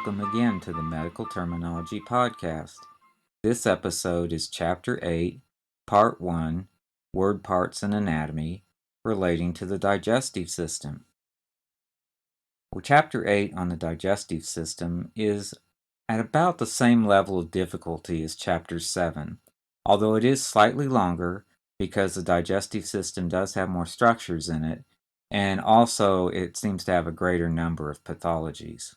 welcome again to the Medical Terminology Podcast. This episode is Chapter 8, Part 1, Word Parts and Anatomy, relating to the digestive system. Well, Chapter 8 on the digestive system is at about the same level of difficulty as Chapter 7, although it is slightly longer because the digestive system does have more structures in it, and also it seems to have a greater number of pathologies.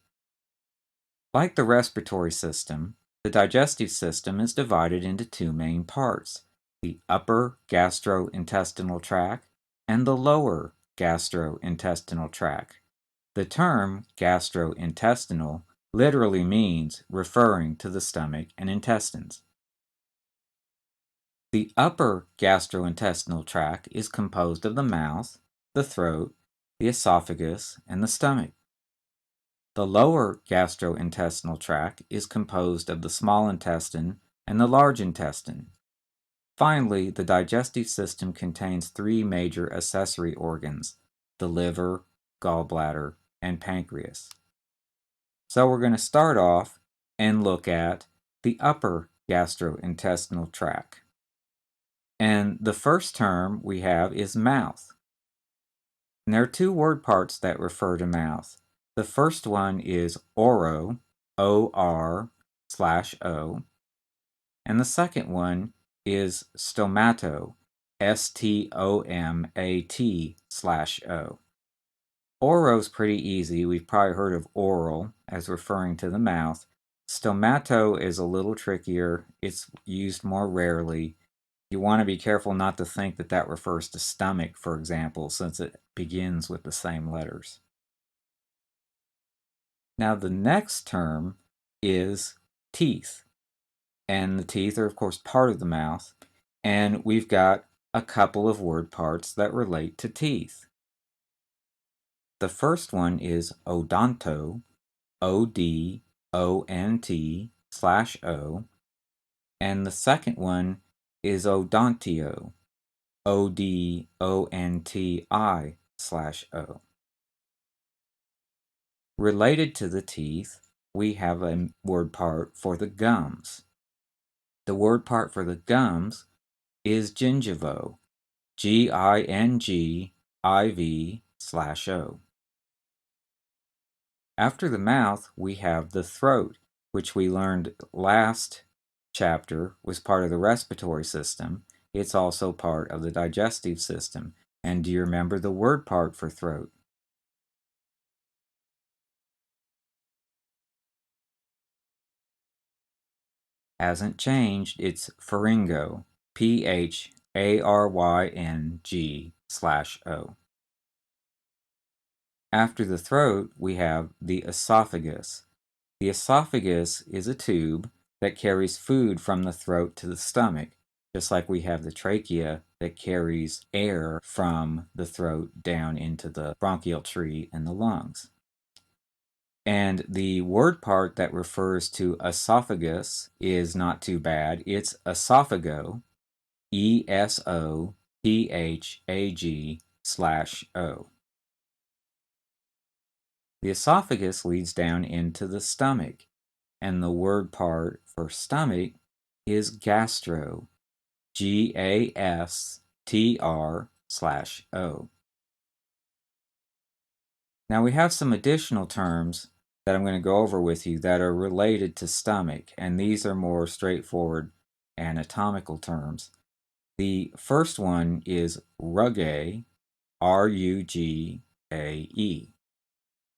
Like the respiratory system, the digestive system is divided into two main parts, the upper gastrointestinal tract and the lower gastrointestinal tract. The term gastrointestinal literally means referring to the stomach and intestines. The upper gastrointestinal tract is composed of the mouth, the throat, the esophagus, and the stomach. The lower gastrointestinal tract is composed of the small intestine and the large intestine. Finally, the digestive system contains three major accessory organs, the liver, gallbladder, and pancreas. So we're going to start off and look at the upper gastrointestinal tract. And the first term we have is mouth. And there are two word parts that refer to mouth. The first one is oro, O-R/O, and the second one is stomato, S-T-O-M-A-T/O. Oro's pretty easy. We've probably heard of oral as referring to the mouth. Stomato is a little trickier. It's used more rarely. You want to be careful not to think that that refers to stomach, for example, since it begins with the same letters. Now the next term is teeth. And the teeth are, of course, part of the mouth. And we've got a couple of word parts that relate to teeth. The first one is odonto, O-D-O-N-T/O, and the second one is odontio, O-D-O-N-T-I/O. Related to the teeth, we have a word part for the gums. The word part for the gums is gingivo, G-I-N-G-I-V/O. After the mouth, we have the throat, which we learned last chapter was part of the respiratory system. It's also part of the digestive system. And do you remember the word part for throat? Hasn't changed. It's pharyngo, P-H-A-R-Y-N-G/O. After the throat, we have the esophagus. The esophagus is a tube that carries food from the throat to the stomach, just like we have the trachea that carries air from the throat down into the bronchial tree and the lungs. And the word part that refers to esophagus is not too bad. It's esophago, E-S-O-P-H-A-G/O. The esophagus leads down into the stomach, and the word part for stomach is gastro, G-A-S-T-R/O. Now we have some additional terms that I'm going to go over with you that are related to stomach, and these are more straightforward anatomical terms. The first one is rugae, R-U-G-A-E.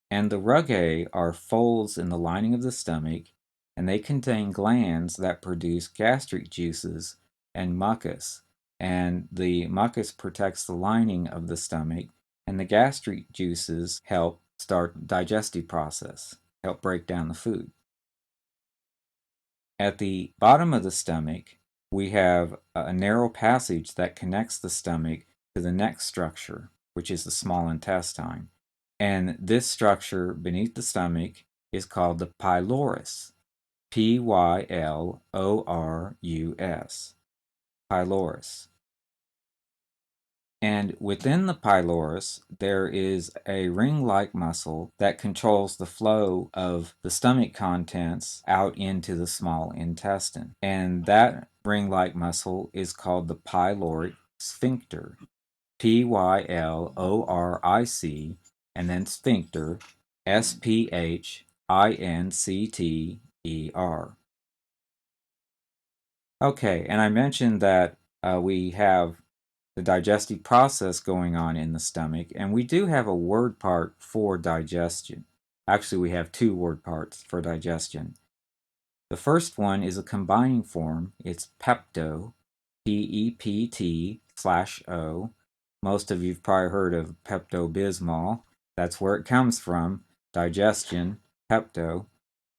And the rugae are folds in the lining of the stomach, and they contain glands that produce gastric juices and mucus. And the mucus protects the lining of the stomach, and the gastric juices help start the digestive process, help break down the food. At the bottom of the stomach, we have a narrow passage that connects the stomach to the next structure, which is the small intestine. And this structure beneath the stomach is called the pylorus, P-Y-L-O-R-U-S, pylorus. And within the pylorus, there is a ring-like muscle that controls the flow of the stomach contents out into the small intestine. And that ring-like muscle is called the pyloric sphincter. Pyloric, and then sphincter, Sphincter. Okay, and I mentioned that we have the digestive process going on in the stomach, and we do have a word part for digestion. Actually, we have two word parts for digestion. The first one is a combining form. It's pepto, P-E-P-T/O. Most of you've probably heard of Pepto-Bismol. That's where it comes from, digestion, pepto.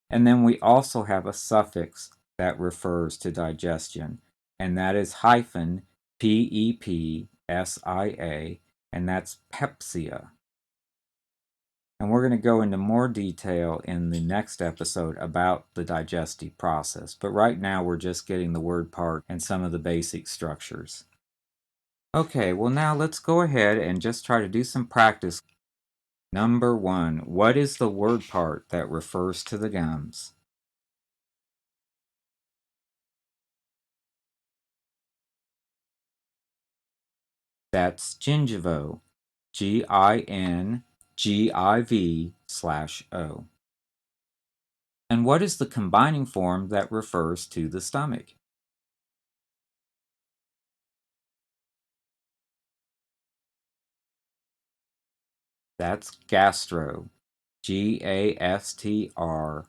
And then we also have a suffix that refers to digestion, and that is hyphen, P-E-P-S-I-A, and that's pepsia. And we're going to go into more detail in the next episode about the digestive process, but right now we're just getting the word part and some of the basic structures. Okay, well now let's go ahead and just try to do some practice. Number 1, what is the word part that refers to the gums? That's gingivo, Gingiv/O. And what is the combining form that refers to the stomach? That's gastro, Gastr/O.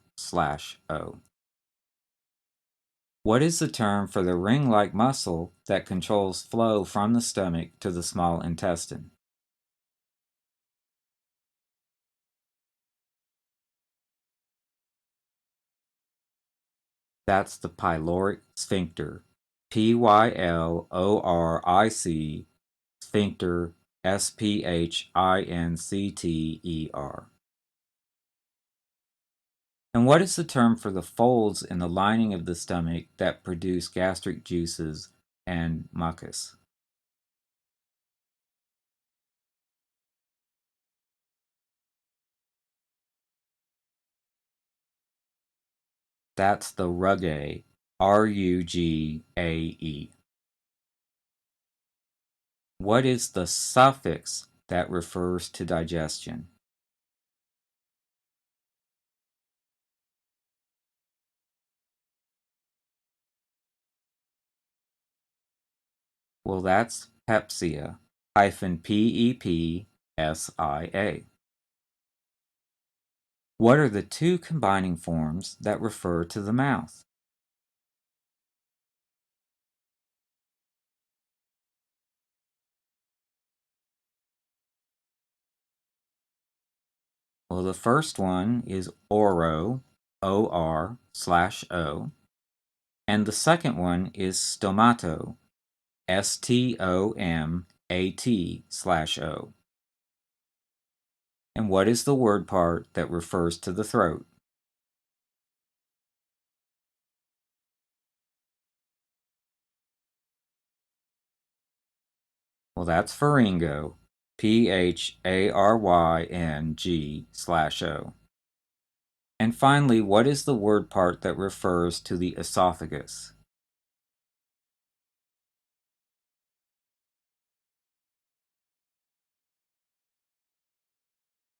What is the term for the ring-like muscle that controls flow from the stomach to the small intestine? That's the pyloric sphincter, Pyloric sphincter, Sphincter. And what is the term for the folds in the lining of the stomach that produce gastric juices and mucus? That's the rugae, Rugae. What is the suffix that refers to digestion? Well, that's pepsia, hyphen Pepsia. What are the two combining forms that refer to the mouth? Well, the first one is oro, O-R/O, and the second one is stomato, Stomat/O. And what is the word part that refers to the throat? Well, that's pharyngo, Pharyng/O. And finally, what is the word part that refers to the esophagus?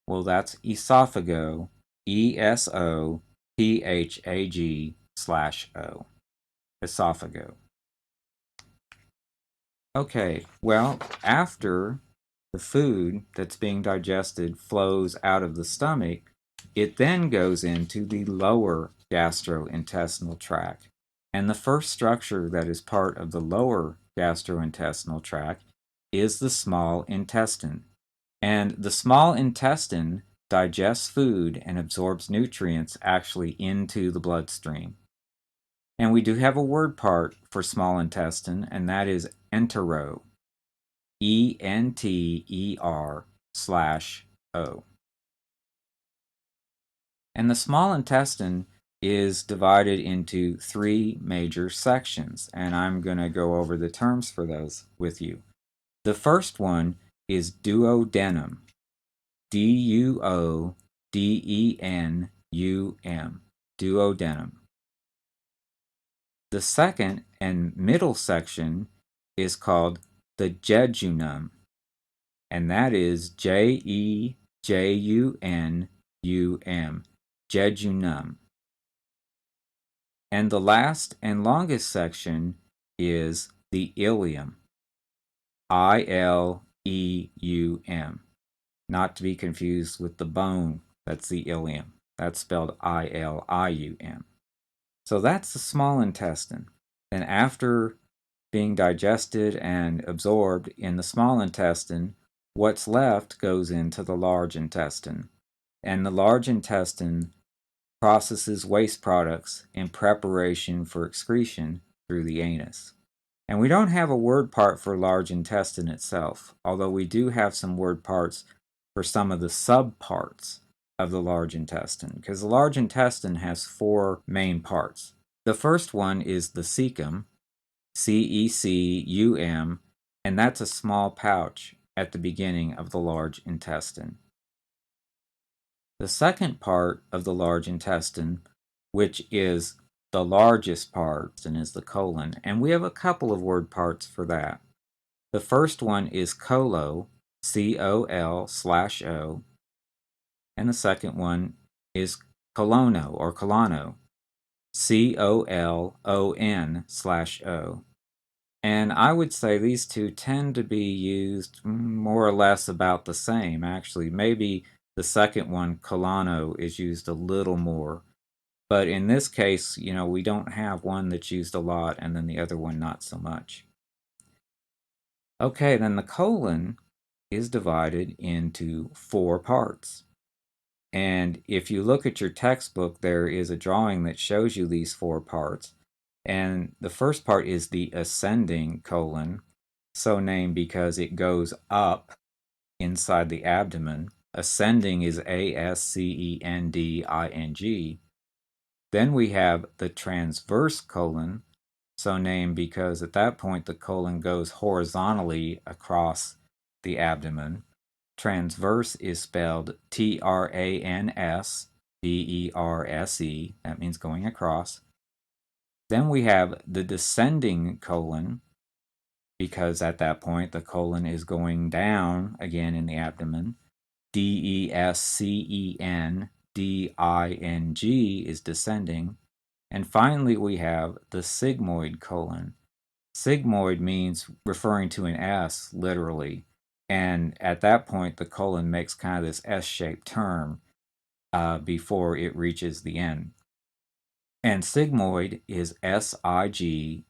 Well, that's esophago, Esophag/O. Esophago. Okay, well, after the food that's being digested flows out of the stomach, it then goes into the lower gastrointestinal tract. And the first structure that is part of the lower gastrointestinal tract is the small intestine. And the small intestine digests food and absorbs nutrients actually into the bloodstream. And we do have a word part for small intestine, and that is entero, Enter/O. And the small intestine is divided into three major sections, and I'm going to go over the terms for those with you. The first one is duodenum. D-U-O-D-E-N-U-M. Duodenum. The second and middle section is called the jejunum, and that is J-E-J-U-N-U-M. Jejunum. And the last and longest section is the ileum. I-L-E-U-M. Not to be confused with the bone, that's the ileum. That's spelled I-L-I-U-M. So that's the small intestine. Then after being digested and absorbed in the small intestine, what's left goes into the large intestine. And the large intestine processes waste products in preparation for excretion through the anus. And we don't have a word part for large intestine itself, although we do have some word parts for some of the subparts of the large intestine, because the large intestine has 4 main parts. The first one is the cecum, C-E-C-U-M, and that's a small pouch at the beginning of the large intestine. The second part of the large intestine, which is the largest part, and is the colon, and we have a couple of word parts for that. The first one is colo, C-O-L/O, and the second one is colono or colano, C-O-L-O-N/O. And I would say these two tend to be used more or less about the same. Actually, maybe the second one, colano, is used a little more. But in this case, we don't have one that's used a lot and then the other one not so much. Okay, then the colon is divided into 4 parts. And if you look at your textbook, there is a drawing that shows you these 4 parts. And the first part is the ascending colon, so named because it goes up inside the abdomen. Ascending is A-S-C-E-N-D-I-N-G. Then we have the transverse colon, so named because at that point the colon goes horizontally across the abdomen. Transverse is spelled T-R-A-N-S-V-E-R-S-E. That means going across. Then we have the descending colon, because at that point the colon is going down again in the abdomen. D-E-S-C-E-N-D-I-N-G is descending. And finally we have the sigmoid colon. Sigmoid means referring to an S, literally. And at that point the colon makes kind of this S-shaped turn before it reaches the end. And sigmoid is S-I-G-M-O-I-D.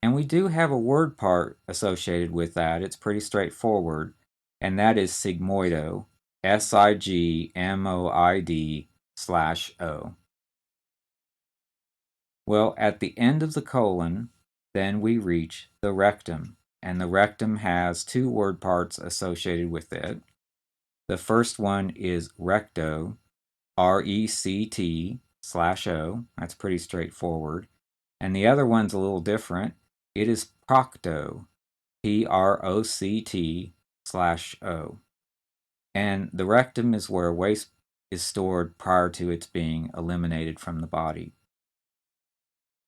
And we do have a word part associated with that. It's pretty straightforward. And that is sigmoido, S-I-G-M-O-I-D/O. Well, at the end of the colon, then we reach the rectum. And the rectum has 2 word parts associated with it. The first one is recto, R-E-C-T/O. That's pretty straightforward. And the other one's a little different. It is procto, P-R-O-C-T/O. And the rectum is where waste is stored prior to its being eliminated from the body.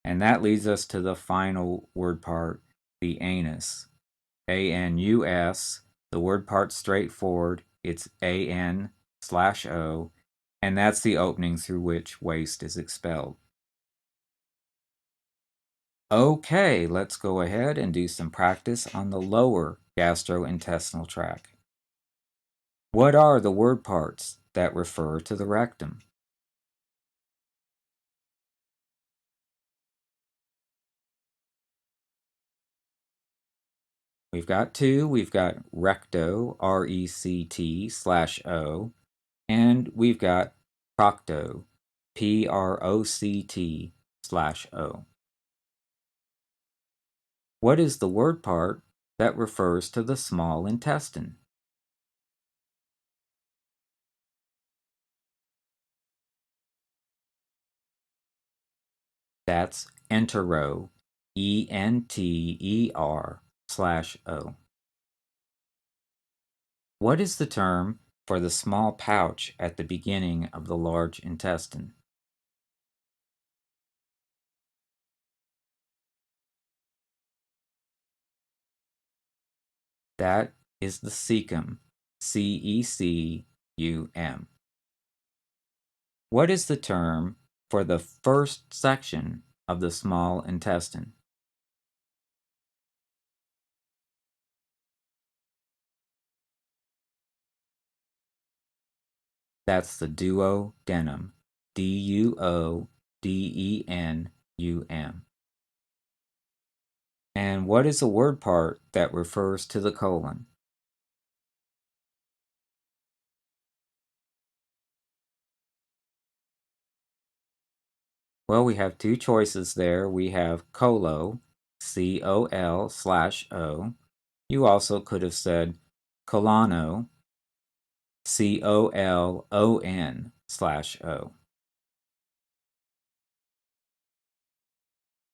And that leads us to the final word part, the anus. A-N-U-S. The word part's straightforward. It's A-N/O. And that's the opening through which waste is expelled. Okay, let's go ahead and do some practice on the lower gastrointestinal tract. What are the word parts that refer to the rectum? We've got 2. We've got recto, R-E-C-T/O, and we've got procto, P-R-O-C-T/O. What is the word part that refers to the small intestine? That's entero, E-N-T-E-R/O. What is the term for the small pouch at the beginning of the large intestine? That is the cecum, C-E-C-U-M. What is the term for the first section of the small intestine? That's the duodenum, D-U-O-D-E-N-U-M. And what is a word part that refers to the colon? Well, we have two choices there. We have colo, C-O-L/O. You also could have said colono, C-O-L-O-N/O.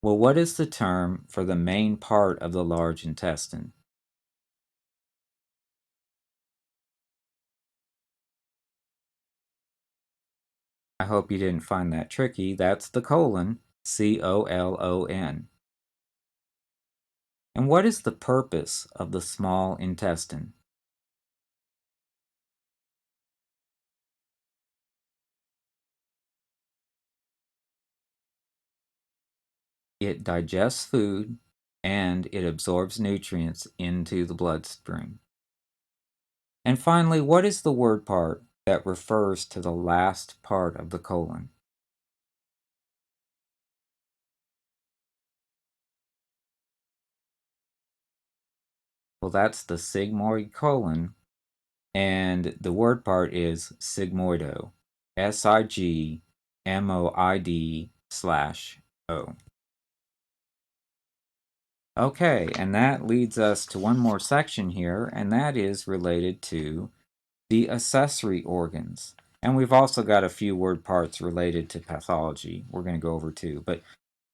Well, what is the term for the main part of the large intestine? I hope you didn't find that tricky. That's the colon, C-O-L-O-N. And what is the purpose of the small intestine? It digests food and it absorbs nutrients into the bloodstream. And finally, what is the word part that refers to the last part of the colon? Well, that's the sigmoid colon, and the word part is sigmoido, S-I-G-M-O-I-D/O. Okay, and that leads us to one more section here, and that is related to the accessory organs. And we've also got a few word parts related to pathology we're going to go over too. But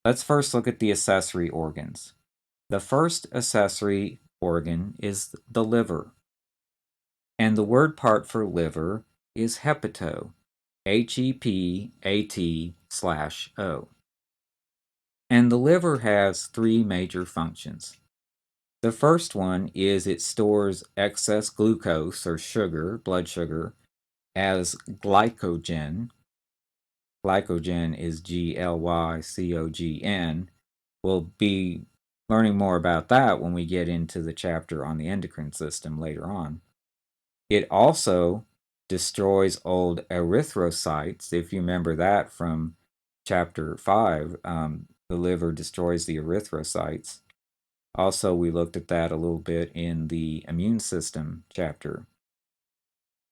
let's first look at the accessory organs. The first accessory organ is the liver. And the word part for liver is hepato, H-E-P-A-T/O. And the liver has three major functions. The first one is it stores excess glucose or sugar, blood sugar, as glycogen. Glycogen is Glycogen. We'll be learning more about that when we get into the chapter on the endocrine system later on. It also destroys old erythrocytes. If you remember that from chapter 5, the liver destroys the erythrocytes. Also, we looked at that a little bit in the immune system chapter.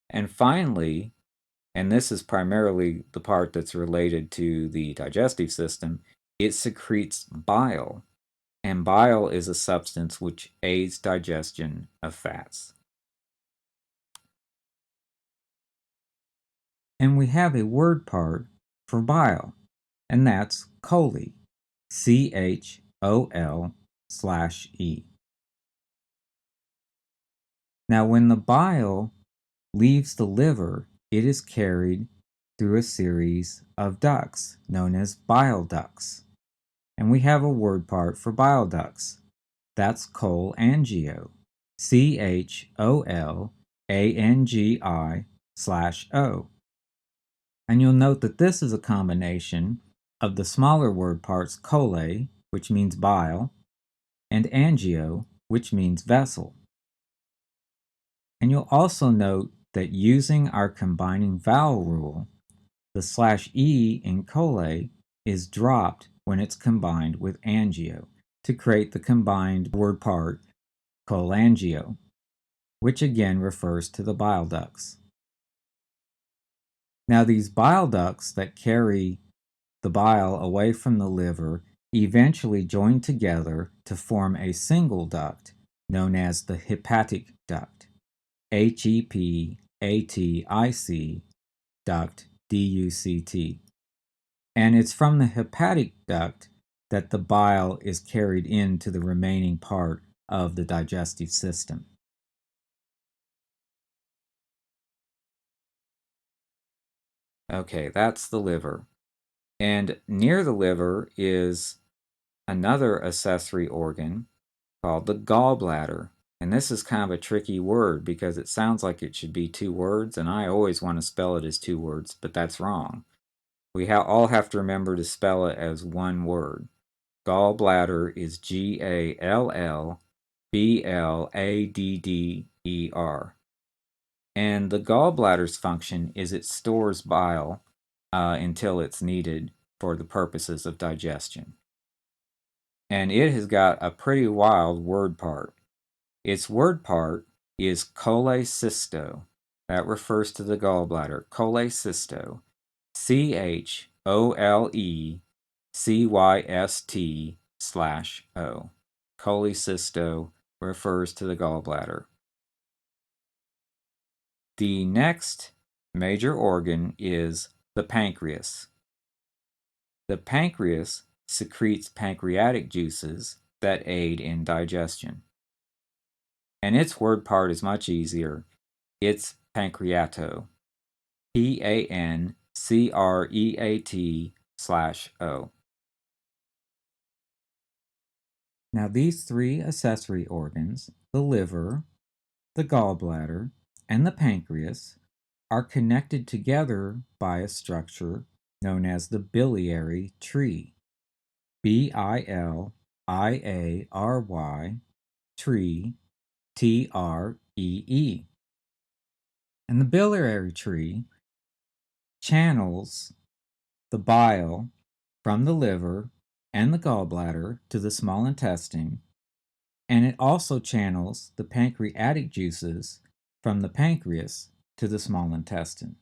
And finally, and this is primarily the part that's related to the digestive system, it secretes bile. And bile is a substance which aids digestion of fats. And we have a word part for bile, and that's chole, C-H-O-L/E. Now, when the bile leaves the liver, it is carried through a series of ducts known as bile ducts. And we have a word part for bile ducts. That's cholangio, C-H-O-L-A-N-G-I/O. And you'll note that this is a combination of the smaller word parts chole, which means bile, and angio, which means vessel. And you'll also note that using our combining vowel rule, the /e in chole is dropped when it's combined with angio to create the combined word part cholangio, which again refers to the bile ducts. Now, these bile ducts that carry the bile away from the liver eventually join together to form a single duct known as the hepatic duct, H-E-P-A-T-I-C duct, D-U-C-T. And it's from the hepatic duct that the bile is carried into the remaining part of the digestive system. Okay, that's the liver. And near the liver is another accessory organ called the gallbladder. And this is kind of a tricky word because it sounds like it should be two words, and I always want to spell it as two words, but that's wrong. We all have to remember to spell it as one word. Gallbladder is Gallbladder. And the gallbladder's function is it stores bile until it's needed for the purposes of digestion. And it has got a pretty wild word part. Its word part is cholecysto. That refers to the gallbladder. Cholecysto. CHOLECYST/O. Cholecysto refers to the gallbladder. The next major organ is the pancreas. The pancreas secretes pancreatic juices that aid in digestion. And its word part is much easier. It's pancreato. PANCREAT/O. Now, these three accessory organs, the liver, the gallbladder, and the pancreas, are connected together by a structure known as the biliary tree. BILIARY tree, TREE. And the biliary tree channels the bile from the liver and the gallbladder to the small intestine, and it also channels the pancreatic juices from the pancreas to the small intestine.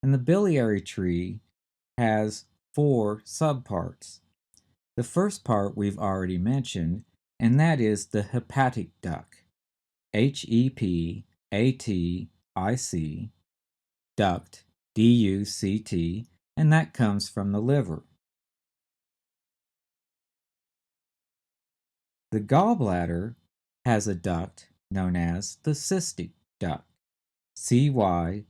And the biliary tree has 4 subparts. The first part we've already mentioned, and that is the hepatic duct. HEPATIC, duct, DUCT, and that comes from the liver. The gallbladder has a duct known as the cystic duct. CYSTIC,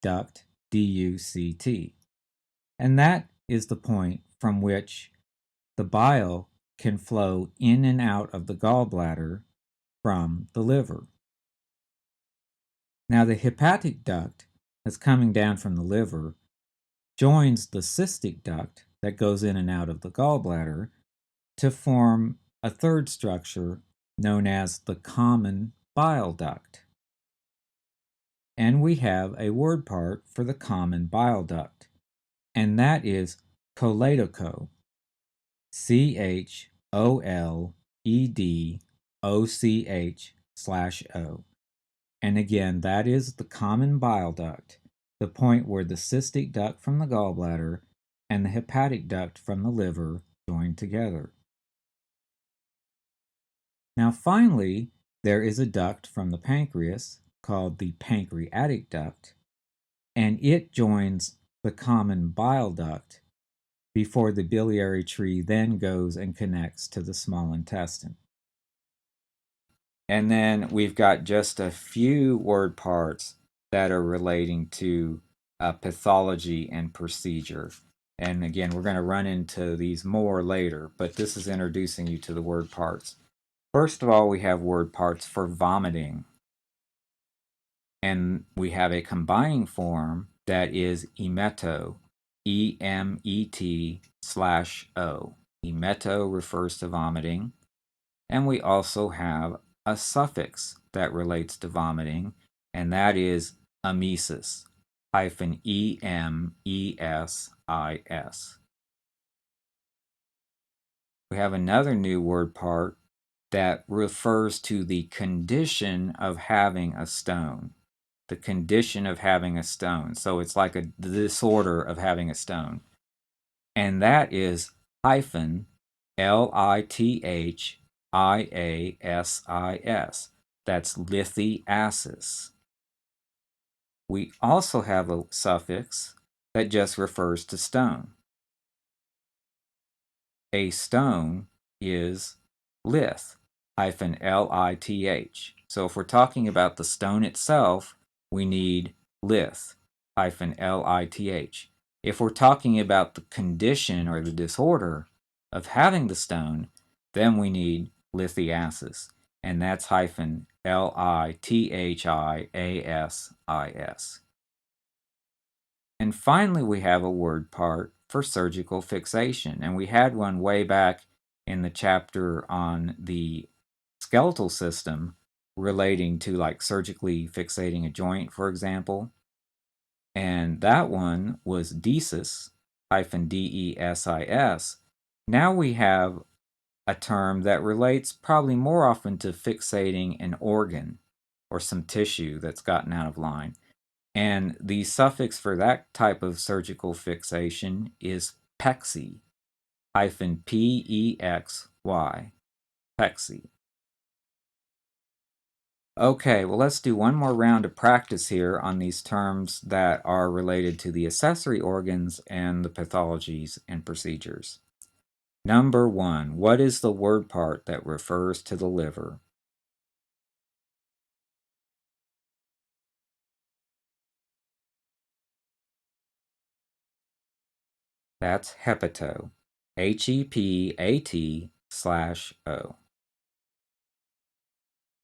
duct, DUCT. And that is the point from which the bile can flow in and out of the gallbladder from the liver. Now, the hepatic duct that's coming down from the liver joins the cystic duct that goes in and out of the gallbladder to form a third structure known as the common bile duct. And we have a word part for the common bile duct, and that is choledocho. CHOLEDOCH/O. And again, that is the common bile duct, the point where the cystic duct from the gallbladder and the hepatic duct from the liver join together. Now, finally, there is a duct from the pancreas called the pancreatic duct, and it joins the common bile duct before the biliary tree then goes and connects to the small intestine. And then we've got just a few word parts that are relating to pathology and procedure. And again, we're going to run into these more later, but this is introducing you to the word parts. First of all, we have word parts for vomiting. And we have a combining form that is emeto, EMET/O. Emeto refers to vomiting. And we also have a suffix that relates to vomiting, and that is emesis, -EMESIS. We have another new word part that refers to the condition of having a stone. The condition of having a stone. So it's like a disorder of having a stone. And that is hyphen LITHIASIS. That's lithiasis. We also have a suffix that just refers to stone. A stone is lith, Lith. So if we're talking about the stone itself, we need lith, Lith. If we're talking about the condition or the disorder of having the stone, then we need lithiasis, and that's Lithiasis. And finally, we have a word part for surgical fixation, and we had one way back in the chapter on the skeletal system relating to like surgically fixating a joint, for example. And that one was desis, Desis. Now we have a term that relates probably more often to fixating an organ or some tissue that's gotten out of line. And the suffix for that type of surgical fixation is pexy, Pexy, pexy. Okay, well, let's do one more round of practice here on these terms that are related to the accessory organs and the pathologies and procedures. Number 1, what is the word part that refers to the liver? That's hepato, Hepat/O.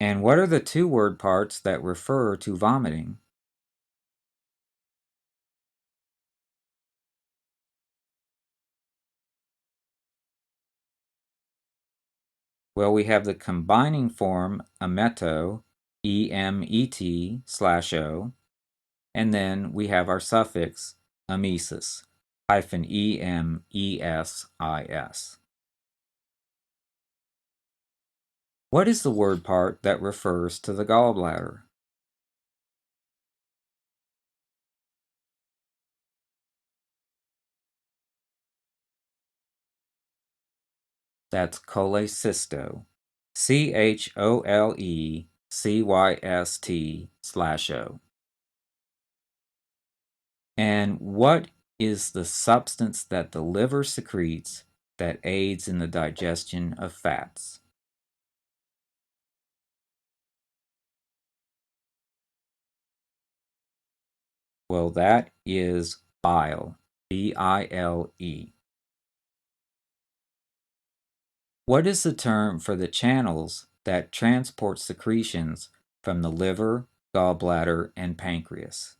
And what are the two word parts that refer to vomiting? Well, we have the combining form emeto, Emet/O, and then we have our suffix emesis, -Emesis. What is the word part that refers to the gallbladder? That's cholecysto, CHOLECYST/O. And what is the substance that the liver secretes that aids in the digestion of fats? Well, that is bile, Bile. What is the term for the channels that transport secretions from the liver, gallbladder, and pancreas?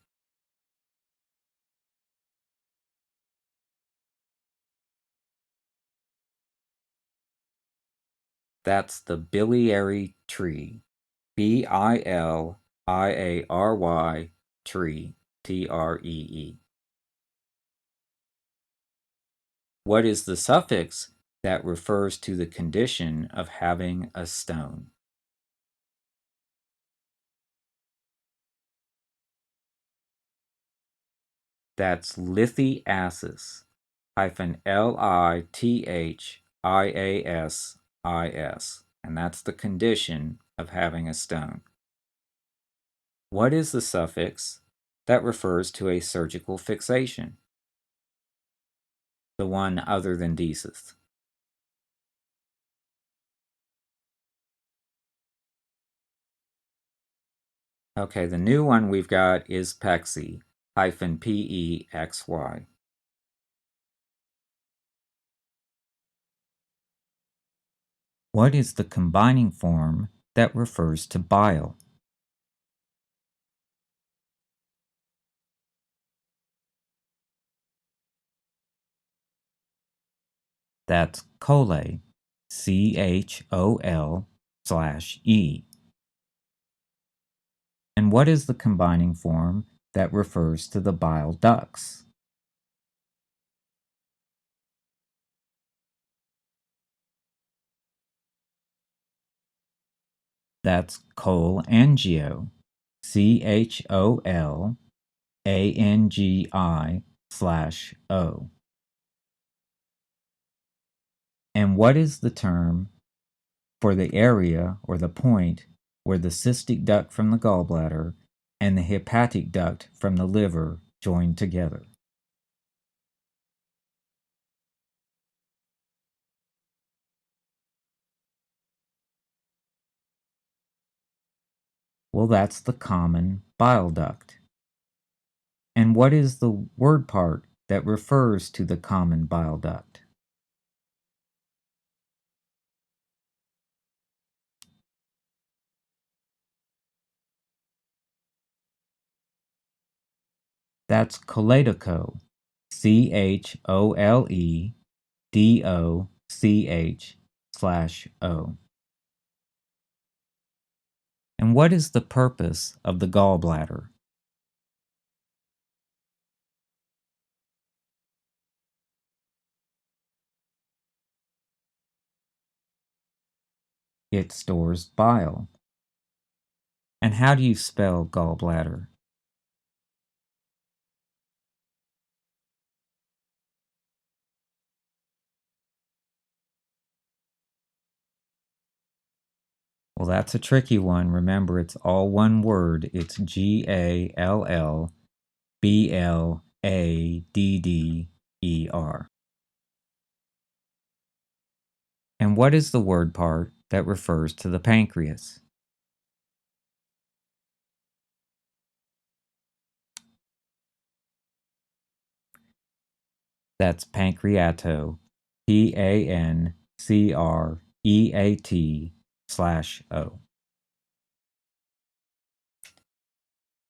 That's the biliary tree, Biliary tree, Tree. What is the suffix that refers to the condition of having a stone? That's lithiasis, Lithiasis, and that's the condition of having a stone. What is the suffix that refers to a surgical fixation? The one other than desis. Okay, the new one we've got is pexy, Pexy. What is the combining form that refers to bile? That's chole, Chol/E. And what is the combining form that refers to the bile ducts? That's cholangio, Cholangio/O. And what is the term for the area or the point where the cystic duct from the gallbladder and the hepatic duct from the liver join together? Well, that's the common bile duct. And what is the word part that refers to the common bile duct? That's choledocho. CHOLEDOCH/O. And what is the purpose of the gallbladder? It stores bile. And how do you spell gallbladder? Well, that's a tricky one. Remember, it's all one word. It's GALLBLADDER. And what is the word part that refers to the pancreas? That's pancreato. PANCREAT/O.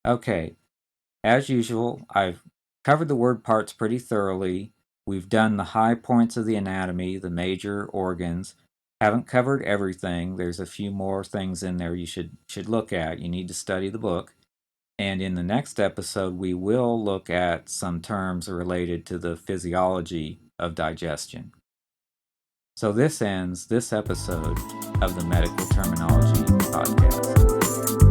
Okay, as usual, I've covered the word parts pretty thoroughly. We've done the high points of the anatomy, the major organs. Haven't covered everything. There's a few more things in there you should look at. You need to study the book. And in the next episode, we will look at some terms related to the physiology of digestion. So this ends this episode of the Medical Terminology Podcast.